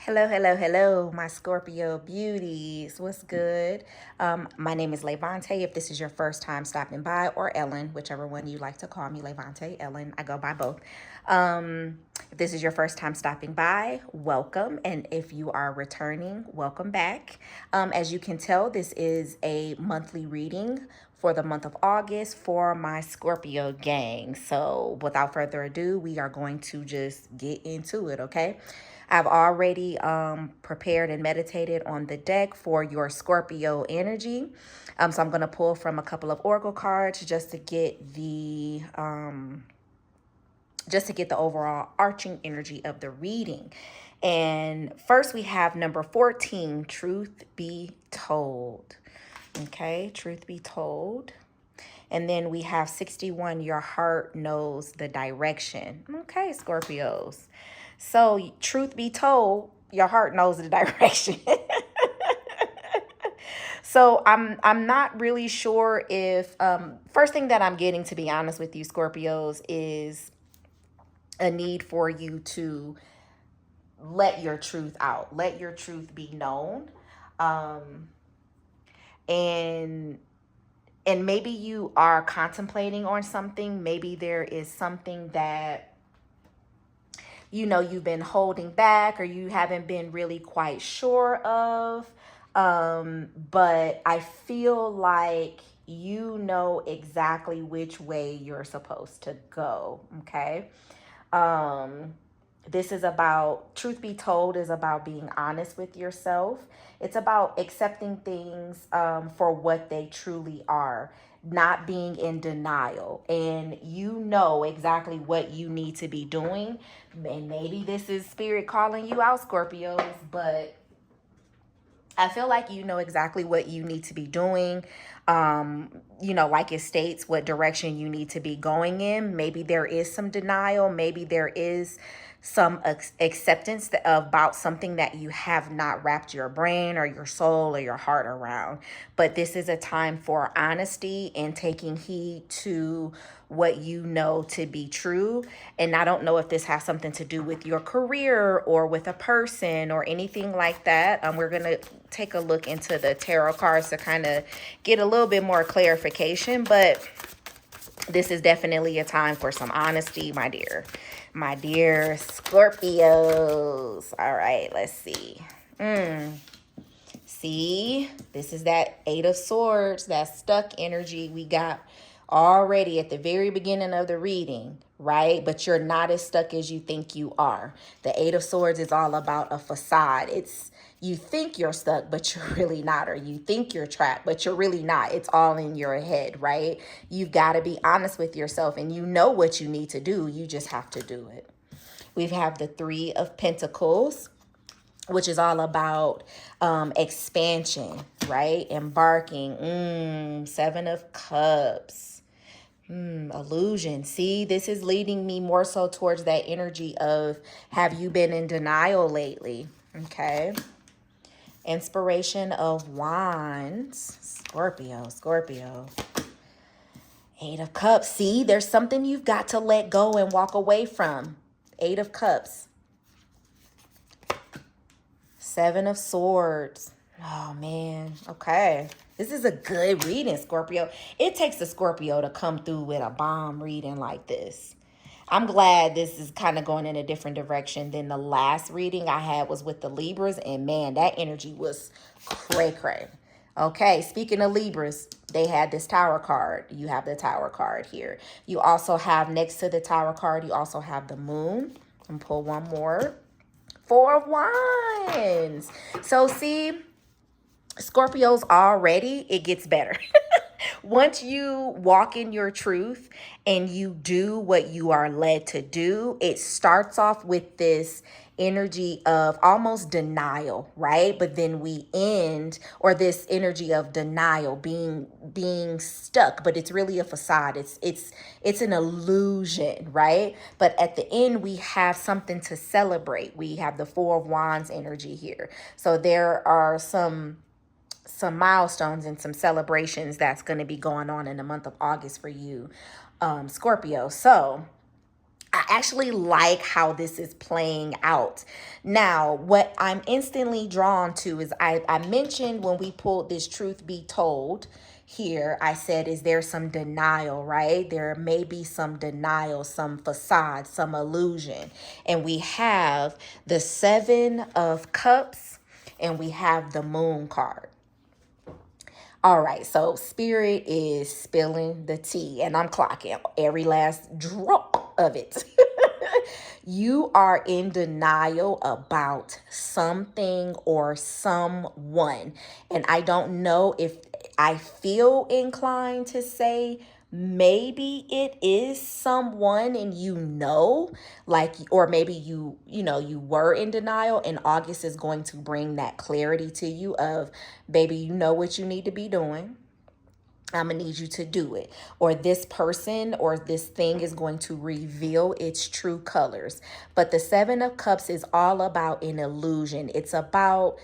Hello, hello, hello, my Scorpio beauties. What's good? My name is Levante. If this is your first time stopping by, or Ellen, whichever one you like to call me, Levante, Ellen, I go by both. If this is your first time stopping by, welcome. And if you are returning, welcome back. As you can tell, this is a monthly reading for the month of August for my Scorpio gang. So without further ado, we are going to just get into it, okay? I've already prepared and meditated on the deck for your Scorpio energy. So I'm going to pull from a couple of oracle cards just to get the overall arching energy of the reading. And first we have number 14, truth be told. Okay, truth be told. And then we have 61, your heart knows the direction. Okay, Scorpios. So, truth be told, your heart knows the direction. So I'm not really sure if first thing that I'm getting, to be honest with you, Scorpios, is a need for you to let your truth out, let your truth be known, um, and maybe you are contemplating on something. Maybe there is something that you've been holding back, or you haven't been really quite sure of. But I feel like you know exactly which way you're supposed to go. Okay. um this is about, truth be told, is about being honest with yourself. It's about accepting things for what they truly are, not being in denial. And you know exactly what you need to be doing. And maybe this is spirit calling you out, Scorpios, but I feel like you know exactly what you need to be doing. Like it states what direction you need to be going in. Maybe there is some denial. Maybe there is some acceptance about something that you have not wrapped your brain or your soul or your heart around. But this is a time for honesty and taking heed to what you know to be true. And I don't know if this has something to do with your career or with a person or anything like that. We're going to take a look into the tarot cards to kind of get a little bit more clarification. But this is definitely a time for some honesty, my dear. My dear Scorpios. All right, let's see. See, this is that Eight of Swords, that stuck energy we got already at the very beginning of the reading, right? But you're not as stuck as you think you are. The Eight of Swords is all about a facade. You think you're stuck, but you're really not. Or you think you're trapped, but you're really not. It's all in your head, right? You've got to be honest with yourself, and you know what you need to do. You just have to do it. We have the Three of Pentacles, which is all about expansion, right? Embarking. Seven of Cups. Illusion. See, this is leading me more so towards that energy of, have you been in denial lately? Okay. Inspiration of Wands. Scorpio. Eight of Cups. See, there's something you've got to let go and walk away from. Eight of Cups. Seven of Swords. Oh, man. Okay. This is a good reading, Scorpio. It takes a Scorpio to come through with a bomb reading like this. I'm glad this is kind of going in a different direction than the last reading I had was with the Libras. And, man, that energy was cray-cray. Okay, speaking of Libras, they had this Tower card. You have the Tower card here. You also have, next to the Tower card, you also have the Moon. And pull one more. Four of Wands. So see, Scorpios, already it gets better. Once you walk in your truth and you do what you are led to do, it starts off with this energy of almost denial, right? But then we end, or this energy of denial, being stuck, but it's really a facade. It's an illusion, right? But at the end, we have something to celebrate. We have the Four of Wands energy here. So there are some milestones and some celebrations that's going to be going on in the month of August for you, Scorpio. So actually like how this is playing out. Now, what I'm instantly drawn to is I mentioned when we pulled this truth be told here, I said, is there some denial, right? There may be some denial, some facade, some illusion. And we have the Seven of Cups and we have the Moon card. All right, so spirit is spilling the tea, and I'm clocking every last drop of it. You are in denial about something or someone. And I don't know if I feel inclined to say maybe it is someone and like, or maybe you were in denial, and August is going to bring that clarity to you of, baby, you know what you need to be doing. I'm gonna need you to do it. Or this person or this thing is going to reveal its true colors. But the Seven of Cups is all about an illusion. It's about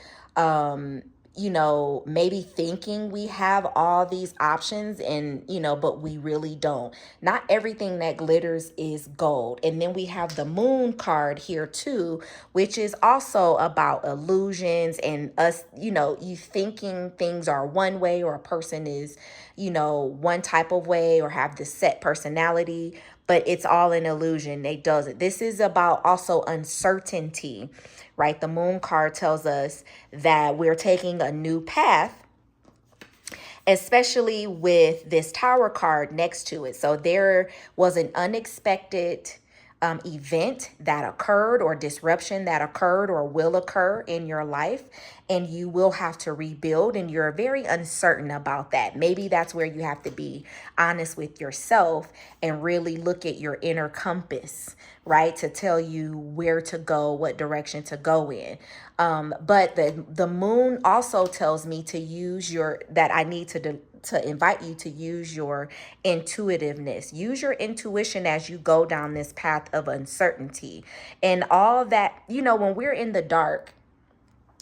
maybe thinking we have all these options, and but we really don't. Not everything that glitters is gold. And then we have the Moon card here too, which is also about illusions and us, you thinking things are one way, or a person is, one type of way, or have this set personality, but it's all an illusion. They does it. This is about also uncertainty, right? The Moon card tells us that we're taking a new path, especially with this Tower card next to it. So there was an unexpected event that occurred, or disruption that occurred or will occur in your life, and you will have to rebuild, and you're very uncertain about that. Maybe that's where you have to be honest with yourself and really look at your inner compass, right, to tell you where to go, what direction to go in. But the Moon also tells me to use that I need to invite you to use your intuitiveness. Use your intuition as you go down this path of uncertainty. And all that, when we're in the dark,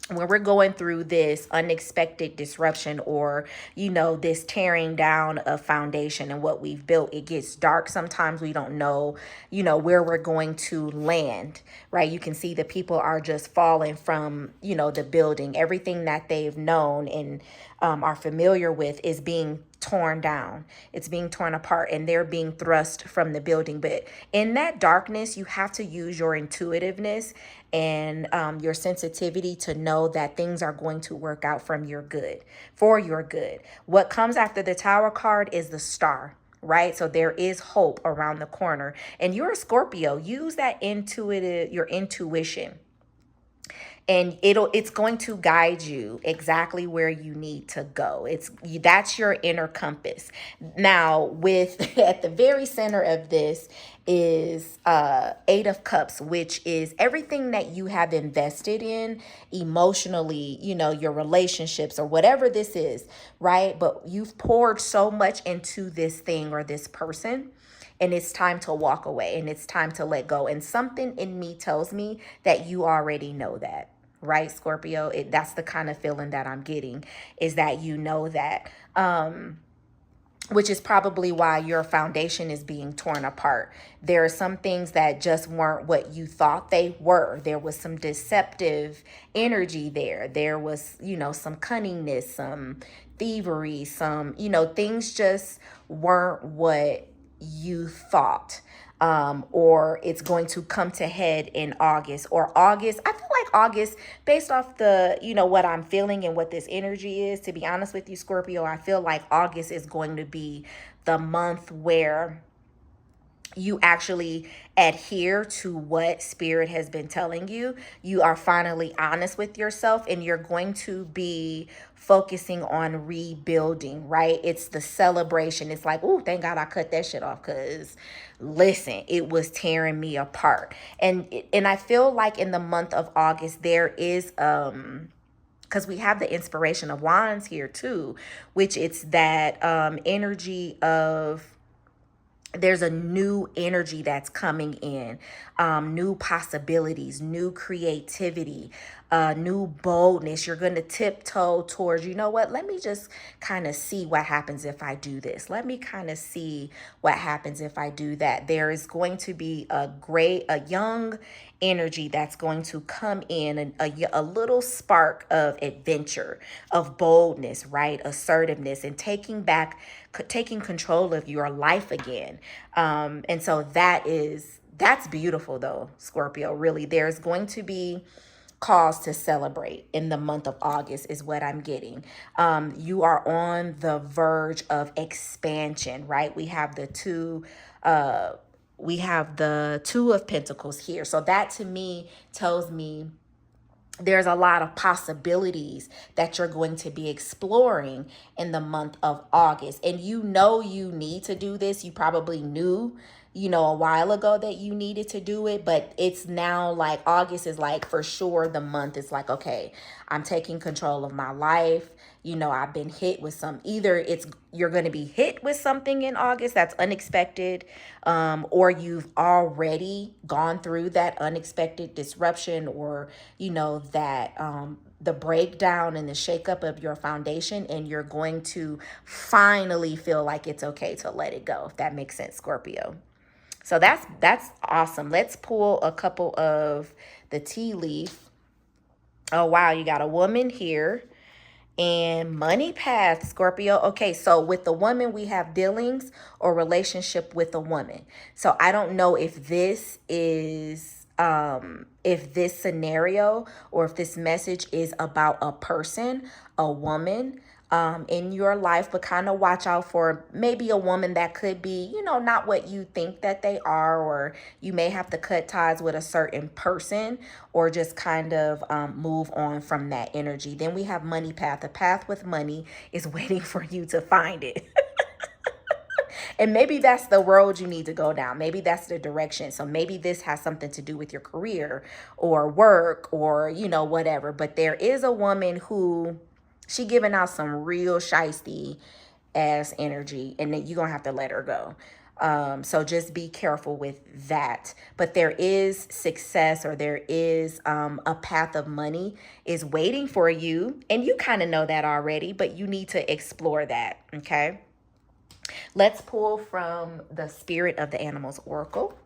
when we're going through this unexpected disruption, or this tearing down of foundation and what we've built, it gets dark. Sometimes we don't know where we're going to land, right? You can see the people are just falling from the building. Everything that they've known and are familiar with is being torn down. It's being torn apart, and they're being thrust from the building. But in that darkness, you have to use your intuitiveness and your sensitivity to know that things are going to work out for your good. What comes after the Tower card is the Star, right? So there is hope around the corner. And you're a Scorpio. Use that your intuition, and it's going to guide you exactly where you need to go. That's your inner compass. Now, with at the very center of this is Eight of Cups, which is everything that you have invested in emotionally, your relationships or whatever this is, right? But you've poured so much into this thing or this person, and it's time to walk away, and it's time to let go. And something in me tells me that you already know that, right, Scorpio? That's the kind of feeling that I'm getting, is that that, which is probably why your foundation is being torn apart. There are some things that just weren't what you thought they were. There was some deceptive energy there. There was, some cunningness, some thievery, some, things just weren't what you thought. Or it's going to come to head in August. I feel like August, based off the, what I'm feeling and what this energy is, to be honest with you, Scorpio, I feel like August is going to be the month where you actually adhere to what spirit has been telling you. You are finally honest with yourself, and you're going to be focusing on rebuilding, right? It's the celebration. It's like, oh, thank God I cut that shit off, because listen, it was tearing me apart. And I feel like in the month of August, there is because we have the inspiration of wands here too, which it's that energy of there's a new energy that's coming in, new possibilities, new creativity, new boldness. You're going to tiptoe towards, you know what, let me just kind of see what happens if I do this. Let me kind of see what happens if I do that. There is going to be a young energy that's going to come in, and a little spark of adventure, of boldness, right? Assertiveness, and taking control of your life again. And so that's beautiful though, Scorpio. Really, there's going to be cause to celebrate in the month of August is what I'm getting. You are on the verge of expansion, right? We have the Two of Pentacles here. So that to me tells me there's a lot of possibilities that you're going to be exploring in the month of August. And you know you need to do this. You probably knew, a while ago that you needed to do it, but it's now like August is like for sure the month. It's like, okay, I'm taking control of my life. I've been hit with you're going to be hit with something in August that's unexpected, or you've already gone through that unexpected disruption, or, that the breakdown and the shakeup of your foundation, and you're going to finally feel like it's okay to let it go, if that makes sense, Scorpio. So that's awesome. Let's pull a couple of the tea leaf. Oh, wow. You got a woman here and money path, Scorpio. Okay, so with the woman, we have dealings or relationship with a woman. So I don't know if this is if this scenario or if this message is about a person, a woman in your life, but kind of watch out for maybe a woman that could be, not what you think that they are, or you may have to cut ties with a certain person, or just kind of move on from that energy. Then we have money path. The path with money is waiting for you to find it. And maybe that's the road you need to go down. Maybe that's the direction. So maybe this has something to do with your career or work, or, whatever. But there is a woman who, she giving out some real shiesty ass energy, and then you're gonna have to let her go. So just be careful with that. But there is success, or there is a path of money is waiting for you, and you kind of know that already, but you need to explore that. Okay, let's pull from the Spirit of the Animals Oracle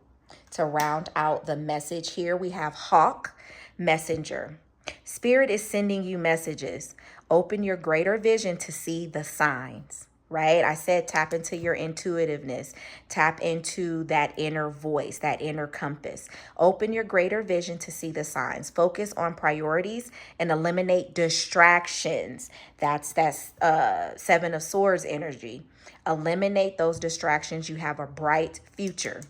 to round out the message. Here we have Hawk, Messenger. Spirit is sending you messages. Open your greater vision to see the signs, right? I said tap into your intuitiveness, tap into that inner voice, that inner compass. Open your greater vision to see the signs. Focus on priorities and eliminate distractions. That's Seven of Swords energy. Eliminate those distractions. You have a bright future.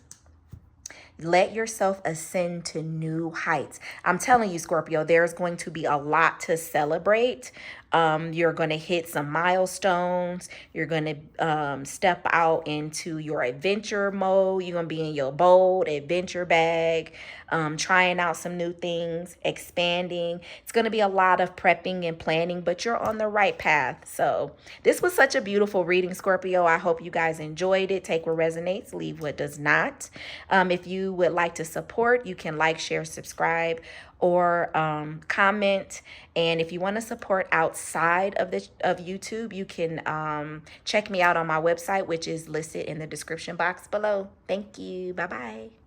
Let yourself ascend to new heights. I'm telling you, Scorpio, there's going to be a lot to celebrate. You're going to hit some milestones. You're going to step out into your adventure mode. You're going to be in your bold adventure bag, trying out some new things, expanding. It's going to be a lot of prepping and planning, but you're on the right path. So this was such a beautiful reading, Scorpio. I hope you guys enjoyed it. Take what resonates, leave what does not. If you would like to support, you can like, share, subscribe, or comment. And if you want to support outside of YouTube, you can check me out on my website, which is listed in the description box below. Thank you. Bye-bye.